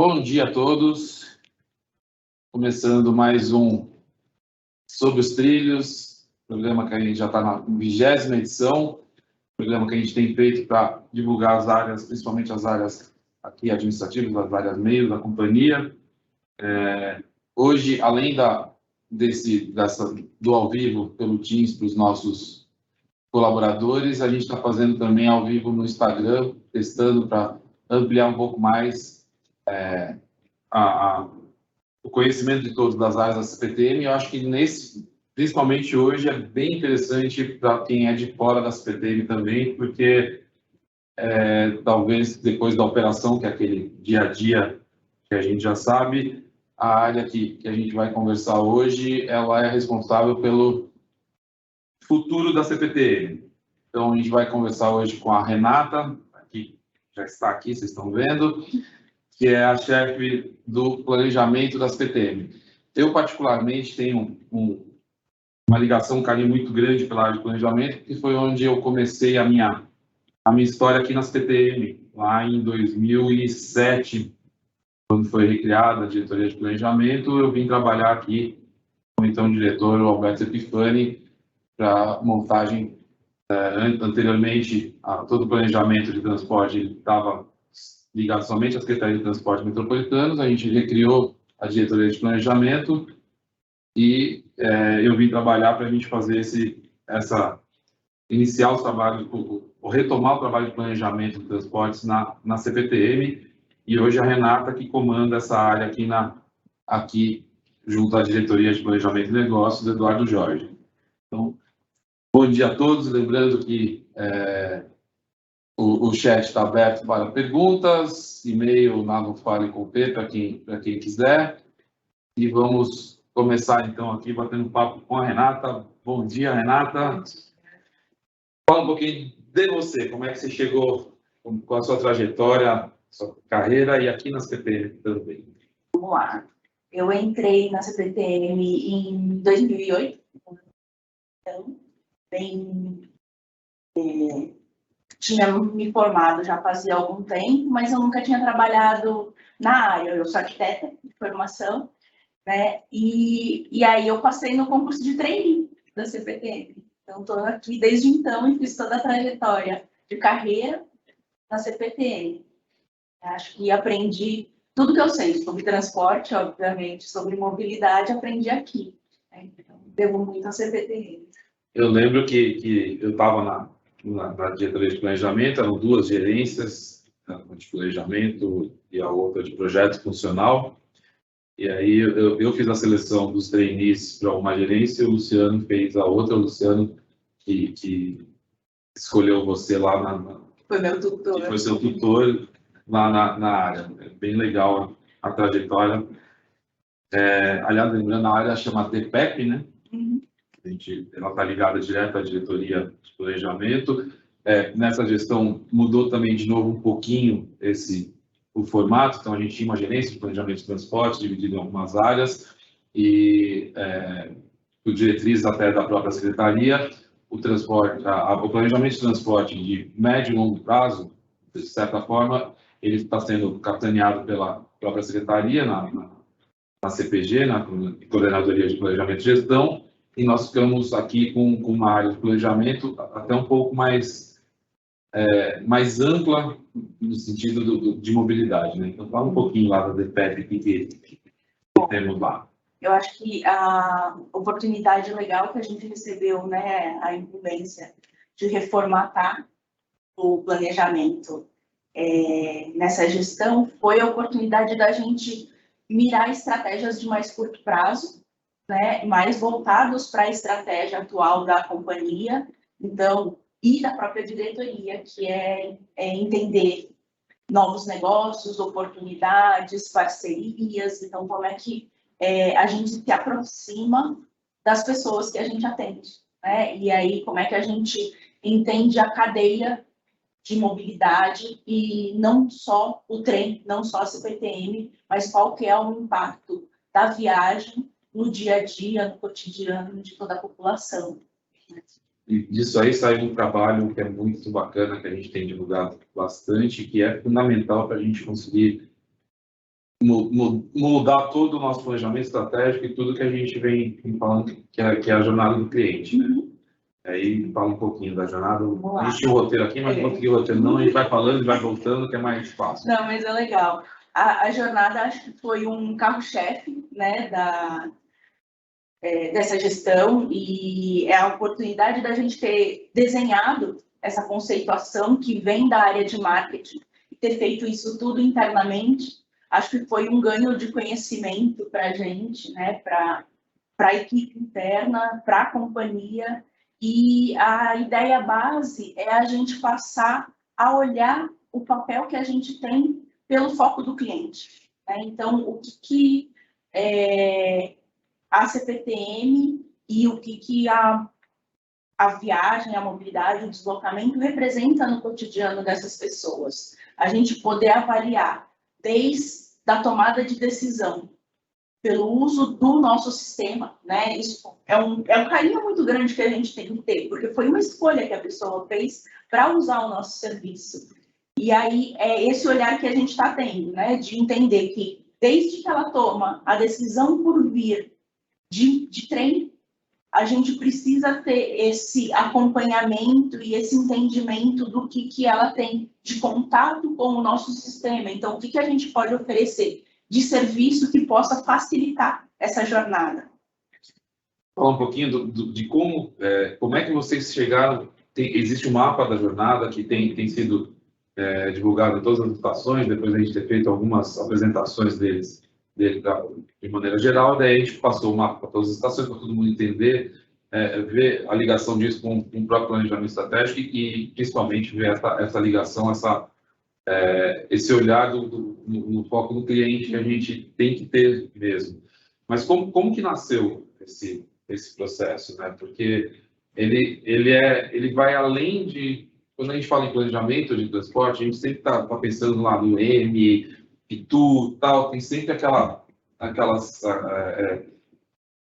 Bom dia a todos, começando mais um Sobre os Trilhos, programa que a gente já está na 20ª edição, programa que a gente tem feito para divulgar as áreas, principalmente as áreas aqui administrativas, as áreas meio da companhia. Hoje, além do ao vivo pelo Teams para os nossos colaboradores, a gente está fazendo também ao vivo no Instagram, testando para ampliar um pouco mais o conhecimento de todos das áreas da CPTM. Eu acho que principalmente hoje é bem interessante para quem é de fora da CPTM também, porque talvez depois da operação, que é aquele dia a dia que a gente já sabe, a área que a gente vai conversar hoje, ela é responsável pelo futuro da CPTM. Então, a gente vai conversar hoje com a Renata, que já está aqui, vocês estão vendo, que é a chefe do planejamento da CPTM. Eu, particularmente, tenho uma ligação, um carinho muito grande pela área de planejamento, que foi onde eu comecei a minha história aqui na CPTM, lá em 2007, quando foi recriada a diretoria de planejamento. Eu vim trabalhar aqui com o então diretor Alberto Epifani para montagem. Anteriormente, todo o planejamento de transporte estava ligado somente à Secretaria de Transportes Metropolitanos. A gente recriou a diretoria de planejamento e eu vim trabalhar para a gente fazer iniciar os trabalhos, ou retomar o trabalho de planejamento de transportes na CPTM, e hoje a Renata que comanda essa área aqui junto à diretoria de planejamento e negócios, Eduardo Jorge. Então, bom dia a todos, lembrando que o chat está aberto para perguntas, e-mail lá no Fale com o P para quem quiser, e vamos começar então aqui batendo papo com a Renata. Bom dia, Renata. Fala um pouquinho de você, como é que você chegou com a sua trajetória, sua carreira, e aqui na CPTM também. Vamos lá. Eu entrei na CPTM em 2008, então, tinha me formado já fazia algum tempo, mas eu nunca tinha trabalhado na área. Eu sou arquiteta de formação, né? E aí eu passei no concurso de trainee da CPTM. Então, estou aqui desde então e fiz toda a trajetória de carreira na CPTM. Acho que aprendi tudo que eu sei sobre transporte, obviamente, sobre mobilidade, aprendi aqui. Então, devo muito à CPTM. Eu lembro que eu estava na diretoria de planejamento, eram duas gerências, uma de planejamento e a outra de projeto funcional. E aí eu fiz a seleção dos trainees para uma gerência, o Luciano fez a outra, o Luciano que escolheu você lá foi meu tutor. Que foi seu tutor lá na área. É bem legal a trajetória. Aliás, lembrando, a área chama DPEP, né? Uhum. Ela está ligada direto à diretoria de planejamento. Nessa gestão mudou também de novo um pouquinho o formato. Então, a gente tinha uma gerência de planejamento de transporte dividida em algumas áreas e por diretrizes até da própria secretaria, o planejamento de transporte de médio e longo prazo, de certa forma, ele está sendo capitaneado pela própria secretaria na CPG, na Coordenadoria de Planejamento e Gestão, e nós ficamos aqui com uma área de planejamento até um pouco mais ampla no sentido de mobilidade, né? Então, fala um pouquinho lá da DPEP que temos lá. Eu acho que a oportunidade legal que a gente recebeu, né, a incumbência de reformatar o planejamento nessa gestão, foi a oportunidade da gente mirar estratégias de mais curto prazo, né, mais voltados para a estratégia atual da companhia, então, e da própria diretoria, que é entender novos negócios, oportunidades, parcerias. Então, como é que a gente se aproxima das pessoas que a gente atende, né? E aí, como é que a gente entende a cadeia de mobilidade e não só o trem, não só a CPTM, mas qual que é o impacto da viagem no dia a dia, no cotidiano de toda a população. E disso aí saiu um trabalho que é muito bacana, que a gente tem divulgado bastante, que é fundamental para a gente conseguir mudar todo o nosso planejamento estratégico e tudo que a gente vem falando, que é a jornada do cliente, né? Aí fala um pouquinho da jornada. A gente tinha um roteiro aqui, mas não consegui o roteiro não, a gente vai falando e vai voltando, que é mais fácil. Não, mas é legal. A jornada, acho que foi um carro-chefe, né, dessa gestão, e é a oportunidade da gente ter desenhado essa conceituação que vem da área de marketing e ter feito isso tudo internamente. Acho que foi um ganho de conhecimento para a gente, né, para a equipe interna, para a companhia, e a ideia base é a gente passar a olhar o papel que a gente tem pelo foco do cliente, né? Então, o que a CPTM e o que a viagem, a mobilidade, o deslocamento representa no cotidiano dessas pessoas. A gente poder avaliar desde a tomada de decisão, pelo uso do nosso sistema, né? Isso é um carinho muito grande que a gente tem que ter, porque foi uma escolha que a pessoa fez para usar o nosso serviço. E aí é esse olhar que a gente está tendo, né? De entender que desde que ela toma a decisão por vir de trem, a gente precisa ter esse acompanhamento e esse entendimento do que ela tem de contato com o nosso sistema. Então, o que a gente pode oferecer de serviço que possa facilitar essa jornada. Falar um pouquinho de como é que vocês chegaram. Existe um mapa da jornada que tem sido divulgado em todas as estações, depois a gente ter feito algumas apresentações dele de maneira geral, daí a gente passou o mapa para todas as estações, para todo mundo entender, ver a ligação disso com o próprio planejamento estratégico e principalmente ver essa ligação, esse olhar no foco do cliente que a gente tem que ter mesmo. Mas como que nasceu esse processo, né? Porque ele vai além de... Quando a gente fala em planejamento de transporte, a gente sempre está pensando lá no M, Pitu, tal, tem sempre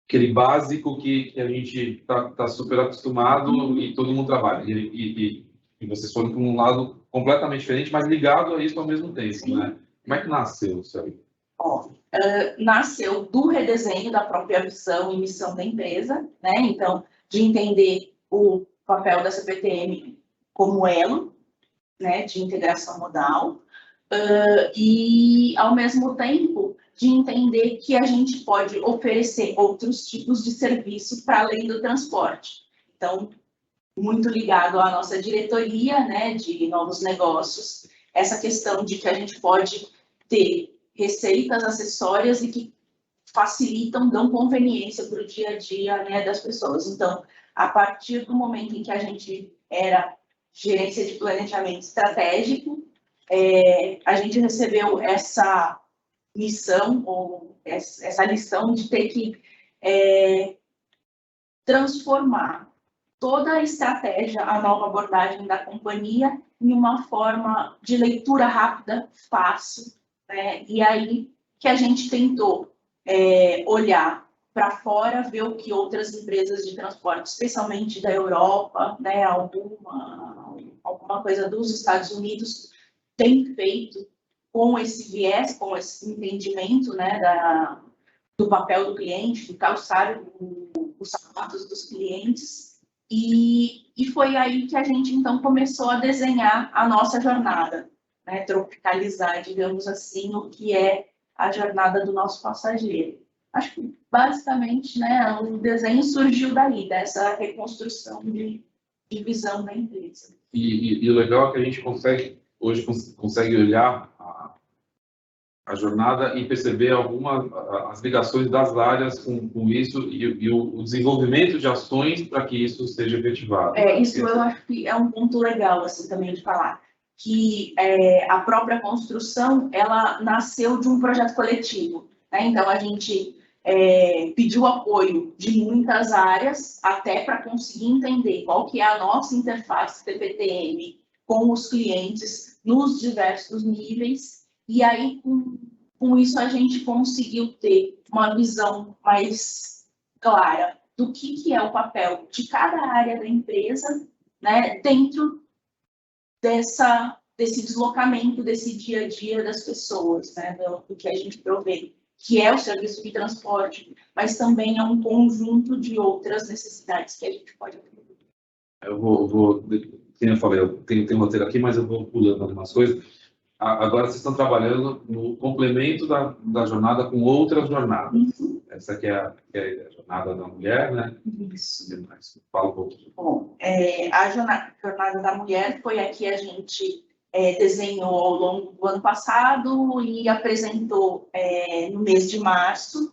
aquele básico que a gente está super acostumado e todo mundo trabalha. E vocês foram para um lado completamente diferente, mas ligado a isso ao mesmo tempo, sim, né? Como é que nasceu isso aí? Nasceu do redesenho da própria visão e missão da empresa, né? Então, de entender o papel da CPTM como elo, né, de integração modal, e, ao mesmo tempo, de entender que a gente pode oferecer outros tipos de serviço para além do transporte. Então, muito ligado à nossa diretoria, né, de novos negócios, essa questão de que a gente pode ter receitas acessórias e que facilitam, dão conveniência para o dia a dia, né, das pessoas. Então, a partir do momento em que a gente era gerência de planejamento estratégico, a gente recebeu essa missão, ou essa lição de ter que transformar toda a estratégia, a nova abordagem da companhia, em uma forma de leitura rápida, fácil, né? E aí que a gente tentou olhar para fora, ver o que outras empresas de transporte, especialmente da Europa, né, alguma coisa dos Estados Unidos, tem feito com esse viés, com esse entendimento, né, do papel do cliente, de calçar os sapatos dos clientes. E foi aí que a gente, então, começou a desenhar a nossa jornada, né, tropicalizar, digamos assim, o que é a jornada do nosso passageiro. Acho que, basicamente, né, o desenho surgiu daí, dessa reconstrução de visão da empresa. E o legal é que a gente hoje consegue olhar a jornada e perceber as ligações das áreas com isso e o desenvolvimento de ações para que isso seja efetivado. Isso eu acho que é um ponto legal assim, também de falar, que a própria construção, ela nasceu de um projeto coletivo, né? Então, a gente pediu apoio de muitas áreas, até para conseguir entender qual que é a nossa interface CPTM com os clientes nos diversos níveis, e aí, com isso, a gente conseguiu ter uma visão mais clara do que é o papel de cada área da empresa, né, dentro desse deslocamento, desse dia a dia das pessoas, né, do que a gente provê, que é o serviço de transporte, mas também é um conjunto de outras necessidades que a gente pode atender. Como eu falei, eu tenho um roteiro aqui, mas eu vou pulando algumas coisas. Agora vocês estão trabalhando no complemento da jornada com outras jornadas. Uhum. Essa aqui é a jornada da mulher, né? Isso. Fala um pouquinho. Bom, a jornada da mulher foi a que a gente desenhou ao longo do ano passado e apresentou no mês de março.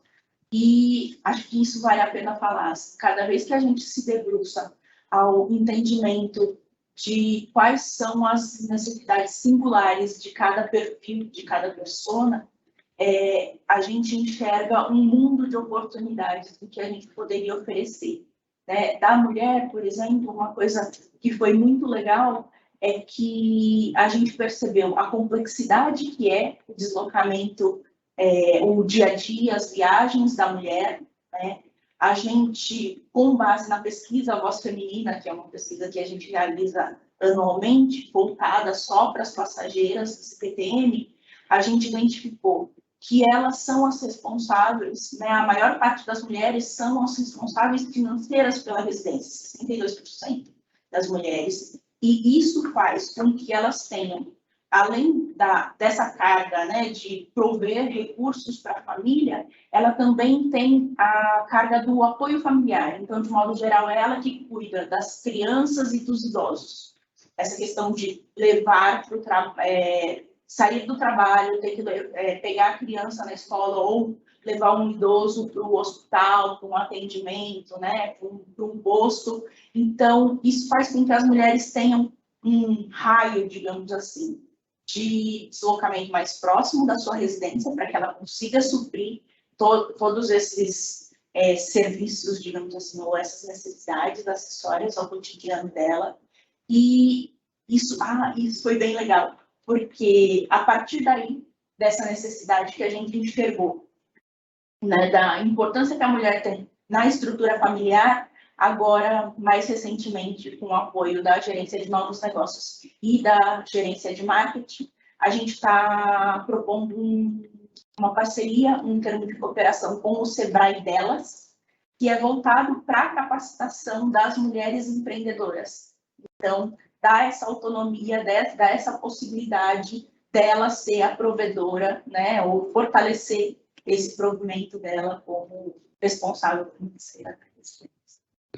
E acho que isso vale a pena falar. Cada vez que a gente se debruça ao entendimento de quais são as necessidades singulares de cada perfil, de cada persona, a gente enxerga um mundo de oportunidades do que a gente poderia oferecer. Né? Da mulher, por exemplo, uma coisa que foi muito legal é que a gente percebeu a complexidade que é o deslocamento, o dia a dia, as viagens da mulher, né? A gente, com base na pesquisa Voz Feminina, que é uma pesquisa que a gente realiza anualmente, voltada só para as passageiras do CPTM, a gente identificou que elas são as responsáveis, né, a maior parte das mulheres são as responsáveis financeiras pela residência, 62% das mulheres, e isso faz com que elas tenham, além dessa carga, né, de prover recursos para a família, ela também tem a carga do apoio familiar. Então, de modo geral, é ela que cuida das crianças e dos idosos. Essa questão de levar para o trabalho, sair do trabalho, ter que pegar a criança na escola ou levar um idoso para o hospital, para um atendimento, né, para um posto. Então, isso faz com que as mulheres tenham um raio, digamos assim, de deslocamento mais próximo da sua residência, para que ela consiga suprir todos esses serviços, digamos assim, ou essas necessidades acessórias ao cotidiano dela. E isso foi bem legal, porque a partir daí, dessa necessidade que a gente enxergou, né, da importância que a mulher tem na estrutura familiar, agora, mais recentemente, com o apoio da gerência de novos negócios e da gerência de marketing, a gente está propondo uma parceria, um termo de cooperação com o Sebrae Delas, que é voltado para a capacitação das mulheres empreendedoras. Então, dá essa autonomia, dá essa possibilidade dela ser a provedora, né, ou fortalecer esse provimento dela como responsável financeira.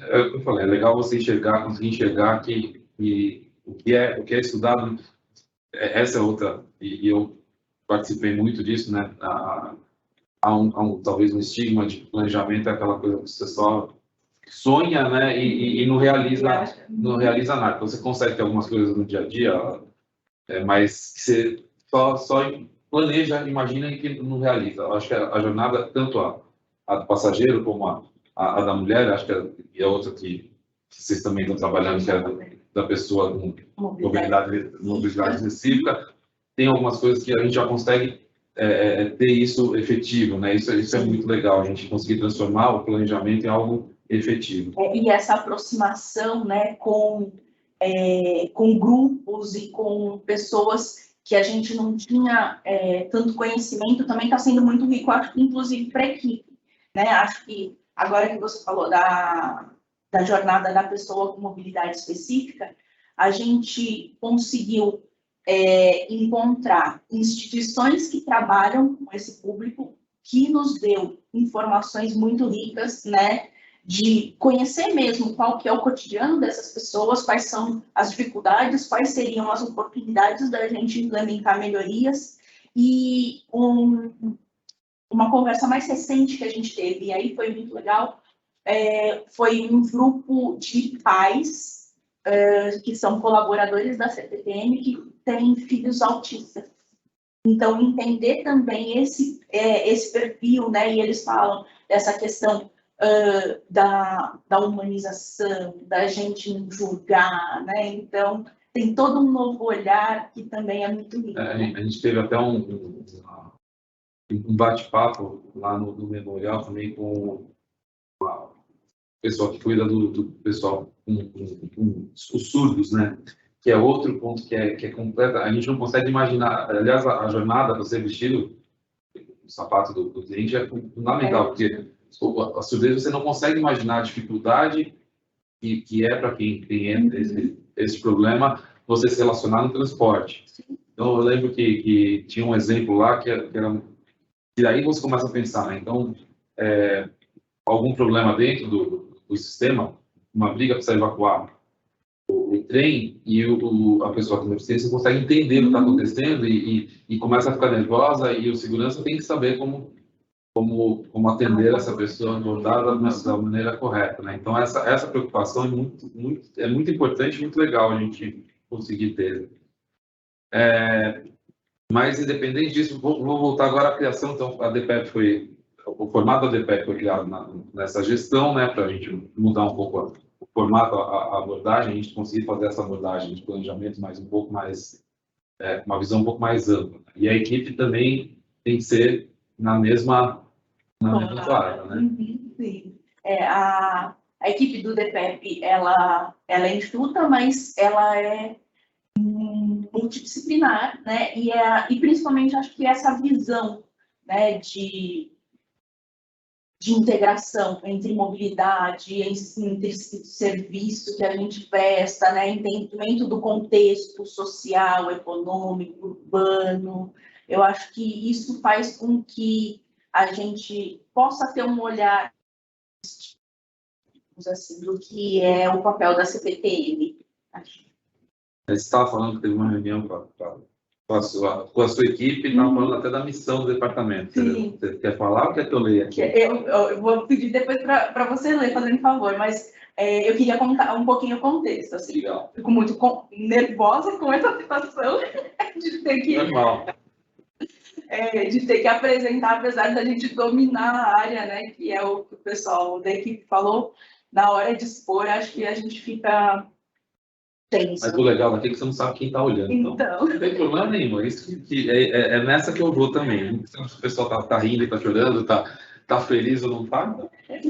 Eu falei, é legal você conseguir enxergar que o que é estudado, essa é outra, e eu participei muito disso, né? Talvez um estigma de planejamento, é aquela coisa que você só sonha, né? E não realiza nada. Então, você consegue ter algumas coisas no dia a dia, mas que você só planeja, imagina e que não realiza. Eu acho que a jornada, tanto a do passageiro como a da mulher, acho que é outra que vocês também estão trabalhando, que é da pessoa com mobilidade específica, tem algumas coisas que a gente já consegue ter isso efetivo, né? Isso é muito legal, a gente conseguir transformar o planejamento em algo efetivo. E essa aproximação, né, com grupos e com pessoas que a gente não tinha tanto conhecimento, também está sendo muito rico, acho que inclusive para a equipe, né? Acho que agora que você falou da jornada da pessoa com mobilidade específica, a gente conseguiu encontrar instituições que trabalham com esse público, que nos deu informações muito ricas, né, de conhecer mesmo qual que é o cotidiano dessas pessoas, quais são as dificuldades, quais seriam as oportunidades da gente implementar melhorias. E uma conversa mais recente que a gente teve, e aí foi muito legal, foi um grupo de pais que são colaboradores da CPTM, que têm filhos autistas. Então, entender também esse perfil, né? E eles falam dessa questão da humanização, da gente não julgar, né? Então, tem todo um novo olhar que também é muito lindo. Né? A gente teve até um bate-papo lá no Memorial também com uma pessoa que cuida do pessoal com os surdos, né? que é outro ponto que é completa. A gente não consegue imaginar. Aliás, a jornada, você vestido o sapato do cliente é fundamental, porque a surdez você não consegue imaginar a dificuldade que é para quem tem esse problema você se relacionar no transporte. Então, eu lembro que tinha um exemplo lá que era. E aí você começa a pensar, né? Então, algum problema dentro do sistema, uma briga precisa evacuar o trem e a pessoa com deficiência consegue entender o que está acontecendo e começa a ficar nervosa e o segurança tem que saber como atender essa pessoa abordada da maneira correta, né? Então essa preocupação é muito importante, muito legal a gente conseguir ter. Mas independente disso, vou voltar agora à criação. Então a DPEP o formato da DPEP foi criado nessa gestão, né, para a gente mudar um pouco o formato, a abordagem, a gente conseguir fazer essa abordagem de planejamento mais um pouco mais uma visão um pouco mais ampla. E a equipe também tem que ser na mesma toada, né? Sim. A equipe do DPEP, ela é enxuta, mas ela é multidisciplinar, né? E principalmente acho que essa visão, né, de integração entre mobilidade, entre serviço que a gente presta, né, entendimento do contexto social, econômico, urbano. Eu acho que isso faz com que a gente possa ter um olhar assim, do que é o papel da CPTM. Você estava falando que teve uma reunião com a sua equipe, e estava falando até da missão do departamento. Sim. Você quer falar ou quer que eu leia aqui? Eu vou pedir depois para você ler, fazendo favor, mas eu queria contar um pouquinho o contexto. Assim. Legal. Fico muito nervosa com essa situação de ter que... Normal. De ter que apresentar, apesar da gente dominar a área, né, que é o que o pessoal da equipe falou, na hora de expor, acho que a gente fica tenso. Mas o legal daqui é que você não sabe quem está olhando. Então, não tem problema nenhum. Isso é nessa que eu vou também. Se o pessoal tá rindo, está chorando, tá feliz ou não está,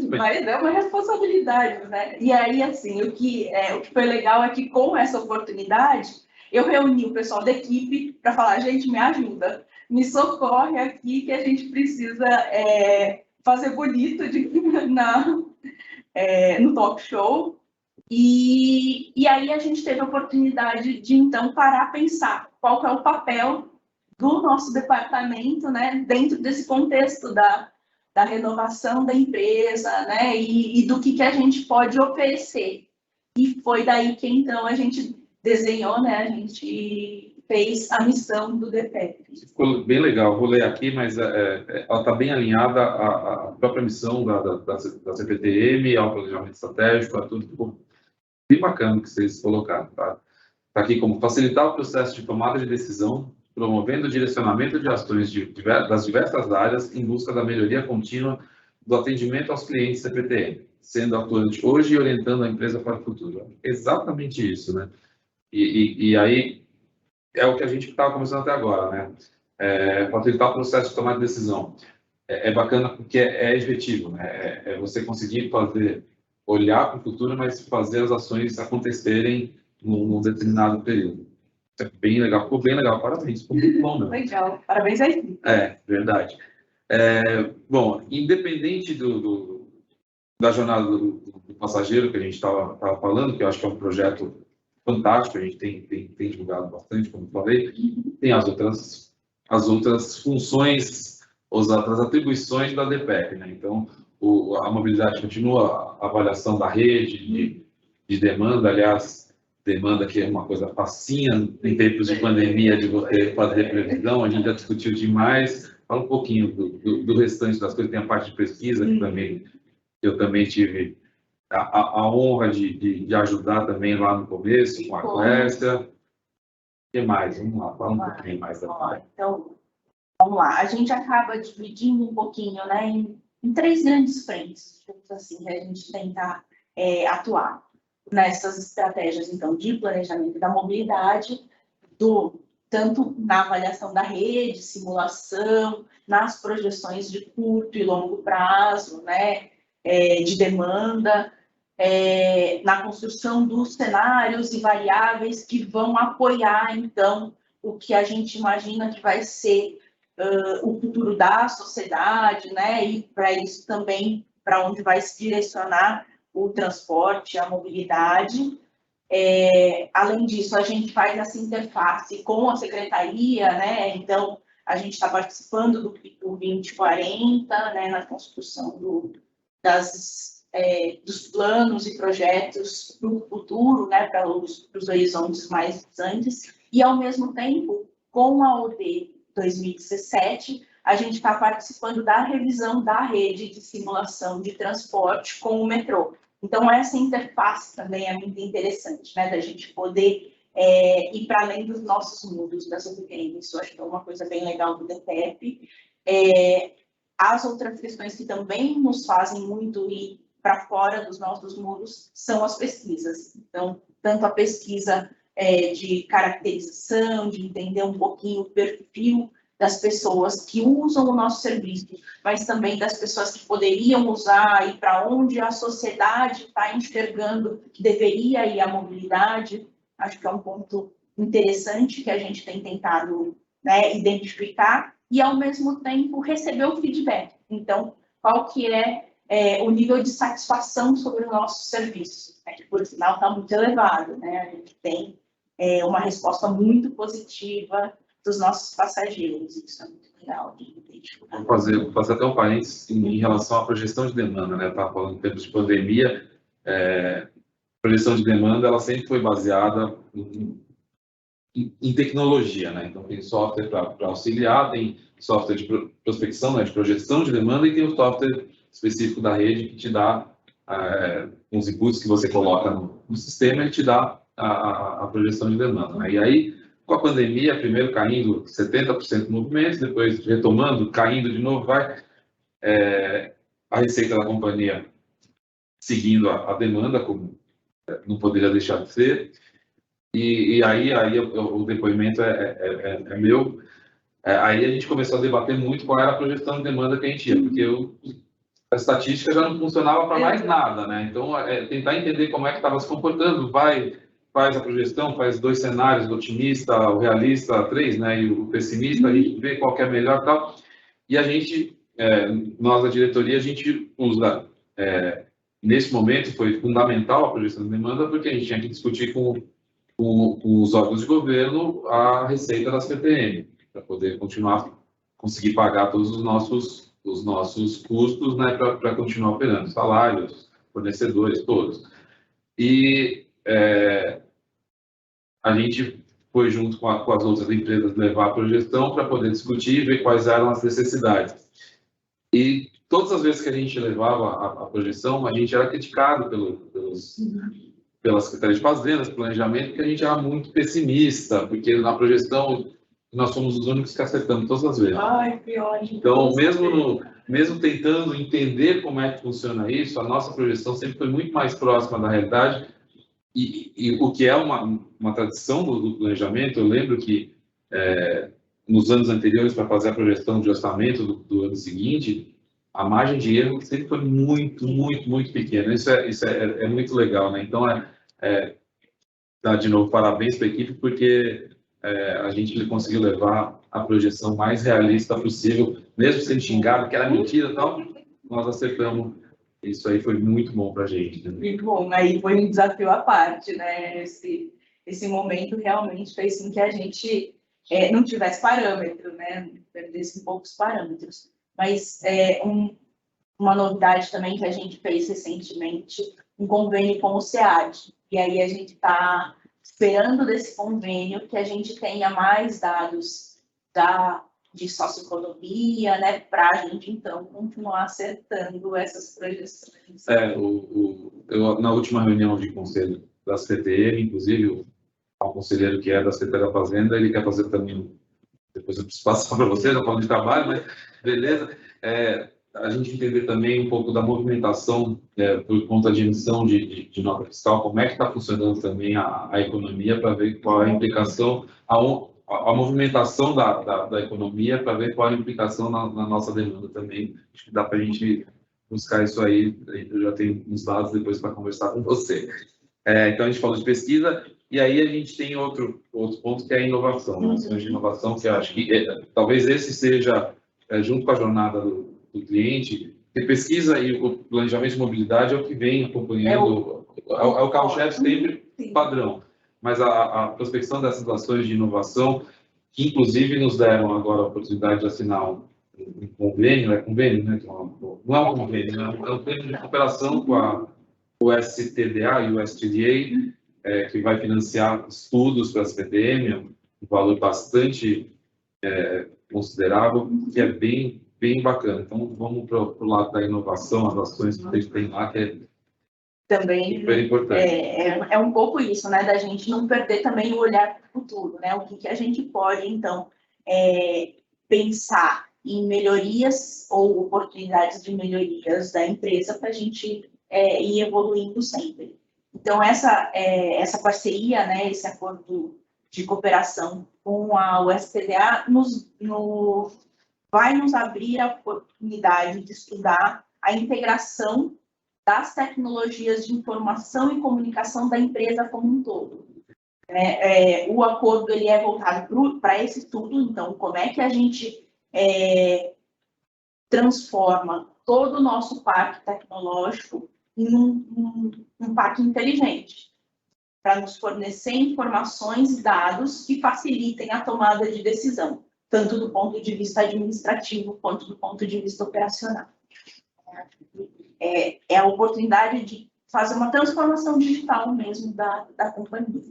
mas é uma responsabilidade, né? E aí, assim, o que foi legal é que com essa oportunidade, eu reuni o pessoal da equipe para falar, gente, me ajuda, me socorre aqui que a gente precisa fazer bonito no talk show. E aí a gente teve a oportunidade de, então, parar a pensar qual que é o papel do nosso departamento, né, dentro desse contexto da renovação da empresa, né, e do que a gente pode oferecer. E foi daí que, então, a gente desenhou, né, a gente fez a missão do DPEP. Ficou bem legal, vou ler aqui, mas ela está bem alinhada à própria missão da CPTM, ao planejamento estratégico, a tudo. Ficou bem bacana que vocês colocaram. Tá aqui como facilitar o processo de tomada de decisão, promovendo o direcionamento de ações das diversas áreas em busca da melhoria contínua do atendimento aos clientes CPTM, sendo atuante hoje e orientando a empresa para o futuro. Exatamente isso, né? E aí é o que a gente estava conversando até agora, né? Facilitar o processo de tomada de decisão. É bacana porque é efetivo, né? É você conseguir olhar para o futuro, mas fazer as ações acontecerem num determinado período. É bem legal, ficou bem legal, parabéns, ficou muito bom, né? Legal, parabéns aí. Verdade. Bom, independente da jornada do passageiro que a gente estava falando, que eu acho que é um projeto fantástico, a gente tem divulgado bastante, como eu falei, tem as outras funções, as outras atribuições da DPEP, né? Então, a mobilidade continua, a avaliação da rede de demanda, aliás, demanda que é uma coisa facinha em tempos de pandemia, de você fazer previsão, a gente já discutiu demais. Fala um pouquinho do restante das coisas, tem a parte de pesquisa, que eu também tive a honra de ajudar também lá no começo, com a Clécia. O que mais? Vamos lá, fala um pouquinho mais da parte. Então, vamos lá. A gente acaba dividindo um pouquinho, né, em 3 grandes frentes, assim, que a gente tenta atuar nessas estratégias, então, de planejamento da mobilidade, tanto na avaliação da rede, simulação, nas projeções de curto e longo prazo, né, de demanda, na construção dos cenários e variáveis que vão apoiar, então, o que a gente imagina que vai ser o futuro da sociedade, né? E para isso também, para onde vai se direcionar o transporte, a mobilidade. Além disso, a gente faz essa interface com a secretaria, né? Então, a gente está participando do 2040, né? Na construção dos planos e projetos para o futuro, né? Para os horizontes mais distantes. E, ao mesmo tempo, com a OD 2017, a gente está participando da revisão da rede de simulação de transporte com o metrô. Então, essa interface também é muito interessante, né, da gente poder ir para além dos nossos mundos, das UPMs. Isso acho que é uma coisa bem legal do DTEP. As outras questões que também nos fazem muito ir para fora dos nossos mundos são as pesquisas. Então, tanto a pesquisa de caracterização, de entender um pouquinho o perfil das pessoas que usam o nosso serviço, mas também das pessoas que poderiam usar e para onde a sociedade está enxergando que deveria ir a mobilidade. Acho que é um ponto interessante que a gente tem tentado, né, identificar e, ao mesmo tempo, receber o feedback. Então, qual que é o nível de satisfação sobre o nosso serviço? Que, por sinal, está muito elevado, né? A gente tem uma resposta muito positiva dos nossos passageiros. Isso é muito legal de identificar. Vou fazer até um parênteses em relação à projeção de demanda, né? Estava falando em termos de pandemia, projeção de demanda ela sempre foi baseada em tecnologia, né? Então tem software para auxiliar, tem software de prospecção, né? De projeção de demanda, e tem o software específico da rede que te dá uns inputs que você coloca no sistema, ele te dá a projeção de demanda, né? E aí, com a pandemia, primeiro caindo 70% do movimento, depois retomando, caindo de novo, vai a receita da companhia seguindo a demanda, como não poderia deixar de ser, e aí o depoimento é meu. Aí a gente começou a debater muito qual era a projeção de demanda que a gente tinha, porque a estatística já não funcionava para mais nada, né? Então, tentar entender como é que estava se comportando, faz a projeção, faz 2 cenários, o otimista, o realista, 3, né? E o pessimista, a gente vê qual que é melhor e tal. E a gente, nós da diretoria, a gente usa, nesse momento, foi fundamental a projeção de demanda, porque a gente tinha que discutir com os órgãos de governo a receita das PTM, para poder conseguir pagar todos os nossos custos, né, para continuar operando, salários, fornecedores, todos. E a gente foi junto com as outras empresas levar a projeção para poder discutir e ver quais eram as necessidades. E todas as vezes que a gente levava a projeção, a gente era criticado pela Secretaria de Fazendas, Planejamento, porque a gente era muito pessimista, porque na projeção nós somos os únicos que acertamos todas as vezes. Ai, pior. Então, mesmo tentando entender como é que funciona isso, a nossa projeção sempre foi muito mais próxima da realidade, e o que é uma tradição do planejamento. Eu lembro que nos anos anteriores, para fazer a projeção de orçamento do ano seguinte, a margem de erro sempre foi muito, muito, muito pequena. Isso é muito legal, né? Então, dar de novo parabéns para a equipe, porque a gente conseguiu levar a projeção mais realista possível, mesmo sendo xingado, que era mentira e tal, nós acertamos. Isso aí foi muito bom para a gente. Né? Muito bom, aí foi um desafio à parte, né? Esse momento realmente fez com que a gente não tivesse parâmetro, né? Perdesse um pouco os parâmetros. Mas uma novidade também que a gente fez recentemente, um convênio com o SEAD. E aí a gente está esperando desse convênio que a gente tenha mais dados de socioeconomia, né, para a gente, então, continuar acertando essas projeções. Na última reunião de conselho da CTM, inclusive, o conselheiro que é da Secretaria da Fazenda, ele quer fazer também, depois eu preciso passar para vocês, já falando de trabalho, mas beleza. A gente entender também um pouco da movimentação por conta de emissão de nota fiscal, como é que está funcionando também a economia, para ver qual é a implicação, a movimentação da economia, para ver qual é a implicação na nossa demanda também. Acho que dá para a gente buscar isso aí, eu já tenho uns dados depois para conversar com você. Então, a gente falou de pesquisa, e aí a gente tem outro ponto que é a inovação, né? Ações de inovação, que eu acho que talvez esse seja, junto com a jornada do cliente, porque pesquisa e o planejamento de mobilidade é o que vem acompanhando, é o carro-chefe sempre padrão, mas a prospecção dessas ações de inovação, que inclusive nos deram agora a oportunidade de assinar um convênio, né? Não é um convênio, né? É um termo de cooperação com o STDA e o STDA, que vai financiar estudos para a CPTM, um valor bastante considerável, que é bem bacana. Então, vamos para o lado da inovação, as ações que vocês têm lá, que é também super importante. É um pouco isso, né, da gente não perder também o olhar para o futuro, né, o que a gente pode, então, pensar em melhorias ou oportunidades de melhorias da empresa para a gente ir evoluindo sempre. Então, essa parceria, né, esse acordo de cooperação com a USTDA vai nos abrir a oportunidade de estudar a integração das tecnologias de informação e comunicação da empresa como um todo. O acordo ele é voltado para esse estudo, então, como é que a gente transforma todo o nosso parque tecnológico em um parque inteligente, para nos fornecer informações e dados que facilitem a tomada de decisão, tanto do ponto de vista administrativo quanto do ponto de vista operacional. É a oportunidade de fazer uma transformação digital mesmo da companhia.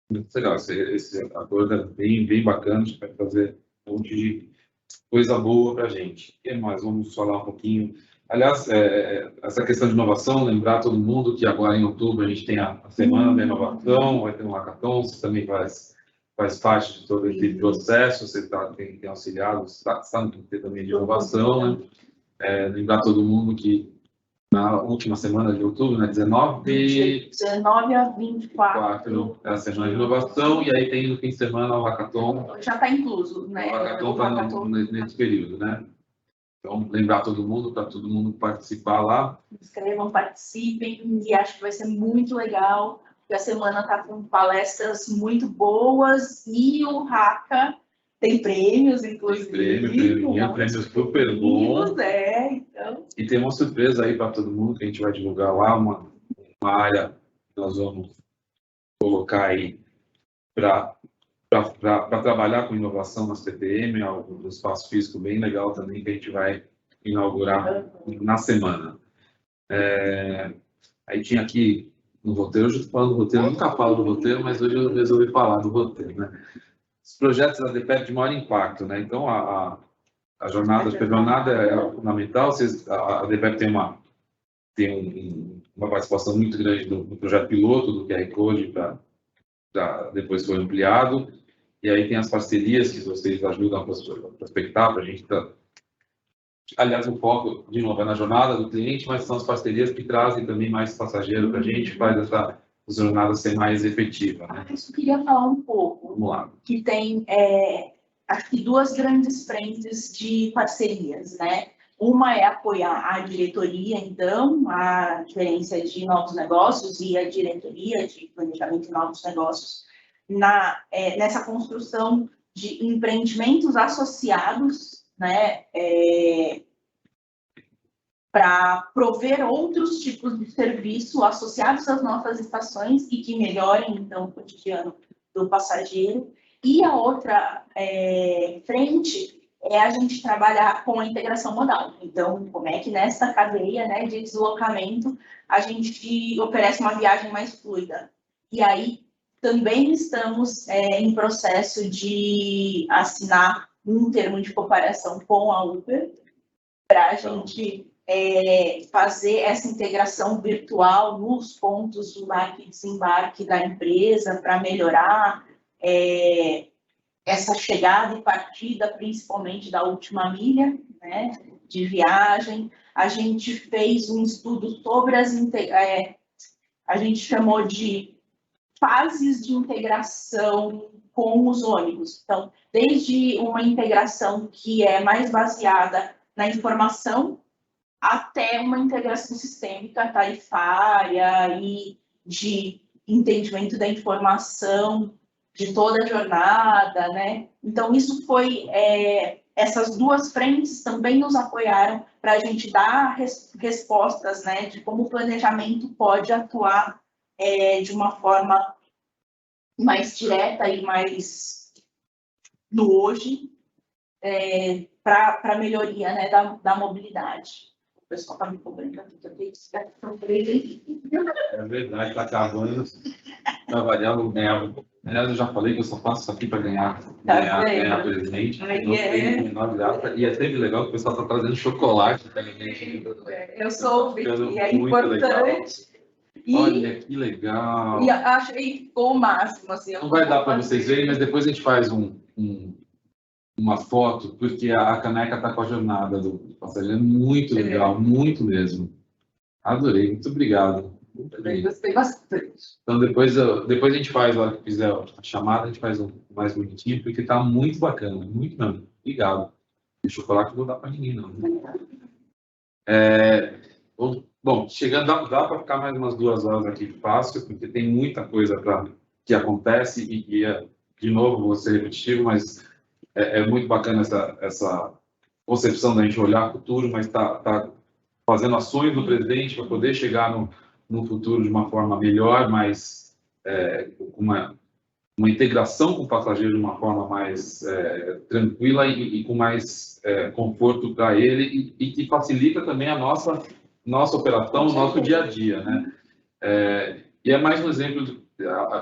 Muito legal, esse acordo é bem bacana, a gente vai fazer um monte de coisa boa para a gente. O que mais? Vamos falar um pouquinho. Aliás, essa questão de inovação, lembrar todo mundo que agora em outubro a gente tem a Semana da Inovação, vai ter um hackathon, você também faz parte de todo esse processo, você tem auxiliado, está no comitê também de inovação, né? Lembrar todo mundo que na última semana de outubro, né, 19 a 24 é a semana de inovação, e aí tem no fim de semana o hackathon. Já está incluso, né? O hackathon está nesse período, né? Então, lembrar todo mundo, para todo mundo participar lá. Inscrevam, participem, e acho que vai ser muito legal, porque a semana está com palestras muito boas, e o Hacka tem prêmios, inclusive. Prêmios super bons. Então. E tem uma surpresa aí para todo mundo, que a gente vai divulgar lá, uma área que nós vamos colocar aí para trabalhar com inovação na CPTM, um espaço físico bem legal também, que a gente vai inaugurar na semana. Aí tinha aqui no roteiro, hoje eu estou falando do roteiro, eu nunca falo do roteiro, mas hoje eu resolvi falar do roteiro, né? Os projetos da DPEP de maior impacto, né? Então, a jornada é fundamental, a DPEP tem uma participação muito grande no projeto piloto do QR Code, depois foi ampliado, e aí tem as parcerias que vocês ajudam a prospectar para a gente. Aliás, o foco, de novo, é na jornada do cliente, mas são as parcerias que trazem também mais passageiro para a gente, faz essa jornada ser mais efetiva. Né? Isso eu queria falar um pouco. Vamos lá. Que tem, acho que, duas grandes frentes de parcerias, né? Uma é apoiar a diretoria, então, a gerência de novos negócios e a diretoria de planejamento de novos negócios nessa construção de empreendimentos associados, né, para prover outros tipos de serviço associados às nossas estações e que melhorem, então, o cotidiano do passageiro. E a outra frente é a gente trabalhar com a integração modal. Então, como é que nessa cadeia, né, de deslocamento a gente oferece uma viagem mais fluida. E aí também estamos em processo de assinar um termo de cooperação com a Uber para a gente fazer essa integração virtual nos pontos do embarque e desembarque da empresa para melhorar essa chegada e partida, principalmente da última milha, né, de viagem. A gente fez um estudo sobre a gente chamou de fases de integração com os ônibus. Então, desde uma integração que é mais baseada na informação até uma integração sistêmica tarifária e de entendimento da informação de toda a jornada, né? Então, isso foi... essas duas frentes também nos apoiaram para a gente dar respostas, né, de como o planejamento pode atuar de uma forma mais direta e mais no hoje, para a melhoria, né, da mobilidade. O pessoal está me cobrando aqui, que eu tenho que... É verdade, está acabando. Para variar, eu ganhava. Aliás, eu já falei que eu só faço isso aqui para ganhar presente. Não tenho a menor graça. E é sempre legal que o pessoal está trazendo chocolate para a gente. Eu soube que é importante. Olha, que legal. E achei que ficou o máximo. Assim, não vai dar para vocês verem, mas depois a gente faz uma foto, porque a caneca está com a jornada do passageiro. É muito legal, muito mesmo. Adorei, muito obrigado. Eu gostei bastante. Então, depois a gente faz, a hora que fizer a chamada, a gente faz um mais bonitinho, porque está muito bacana, muito mesmo. Obrigado. E chocolate não vou dar para ninguém, não. Bom, chegando, dá para ficar mais umas 2 horas aqui fácil, porque tem muita coisa que acontece e de novo, vou ser repetitivo, mas é muito bacana essa concepção da gente olhar o futuro, mas tá fazendo ações do presidente para poder chegar no futuro de uma forma melhor, mais com uma integração com o passageiro de uma forma mais tranquila e com mais conforto para ele e que facilita também a nossa operação, o nosso dia a dia, né? E é mais um exemplo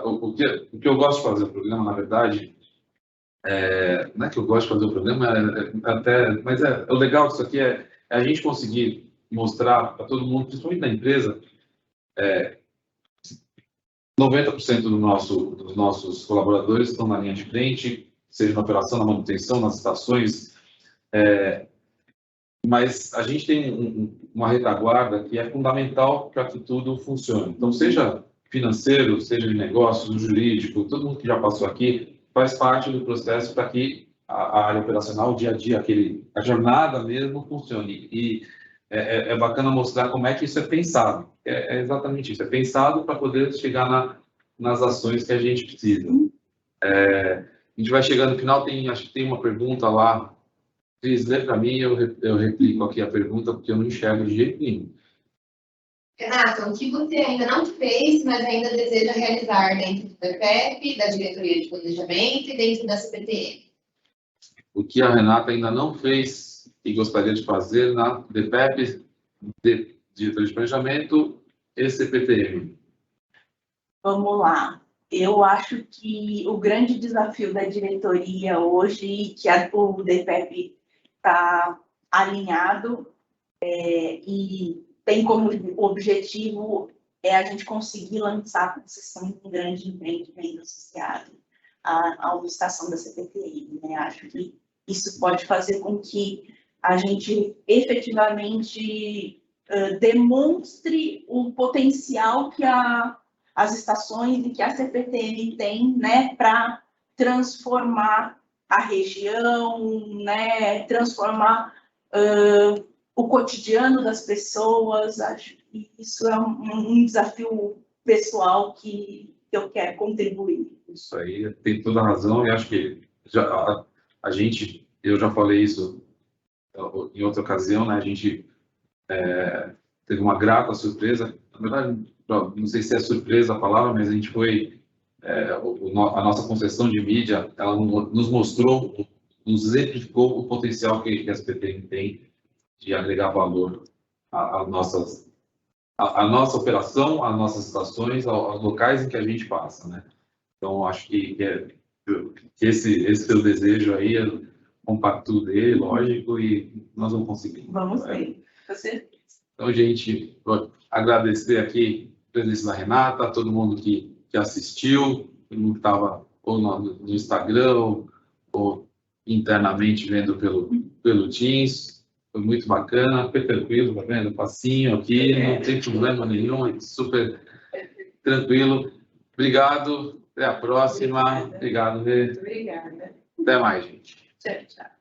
o que eu gosto de fazer o programa, na verdade, não é que eu gosto de fazer o programa, mas o legal disso aqui é a gente conseguir mostrar para todo mundo, principalmente na empresa, 90% dos nossos colaboradores estão na linha de frente, seja na operação, na manutenção, nas estações, mas a gente tem uma retaguarda que é fundamental para que tudo funcione. Então, seja financeiro, seja de negócios, jurídico, todo mundo que já passou aqui faz parte do processo para que a área operacional, o dia a dia, a jornada mesmo funcione. E é bacana mostrar como é que isso é pensado. É exatamente isso, é pensado para poder chegar nas ações que a gente precisa. A gente vai chegando no final, acho que tem uma pergunta lá. Cris, lê para mim, eu replico aqui a pergunta, porque eu não enxergo de jeito nenhum. Renata, o que você ainda não fez, mas ainda deseja realizar dentro do DPEP, da Diretoria de Planejamento e dentro da CPTM? O que a Renata ainda não fez e gostaria de fazer na DPEP, Diretoria de Planejamento e CPTM? Vamos lá. Eu acho que o grande desafio da diretoria hoje, que o DPEP está alinhado e tem como objetivo a gente conseguir lançar a concessão de um grande empreendimento associado à licitação da CPTM, né? Acho que isso pode fazer com que a gente efetivamente demonstre o potencial que as estações e que a CPTM tem, né, para transformar a região, né, transformar o cotidiano das pessoas. Acho que isso é um desafio pessoal que eu quero contribuir. Isso aí, tem toda a razão, e acho que eu já falei isso em outra ocasião, né, a gente teve uma grata surpresa, na verdade, não sei se é surpresa a palavra, mas a gente foi, a nossa concessão de mídia, ela nos mostrou, nos exemplificou o potencial que a SPTM tem de agregar valor à nossa operação, às nossas estações, aos locais em que a gente passa, né? Então, acho que esse seu desejo aí, eu compacto dele, lógico, e nós vamos conseguir. Vamos ver, com certeza. Então, gente, vou agradecer aqui a presença da Renata, a todo mundo que assistiu, todo mundo que estava ou no Instagram ou internamente vendo pelo Teams. Foi muito bacana, foi tranquilo, tá vendo? Passinho aqui, não tem problema nenhum, é super tranquilo. Obrigado, até a próxima. Obrigado, Rê. Obrigada. Até mais, gente. Tchau, tchau.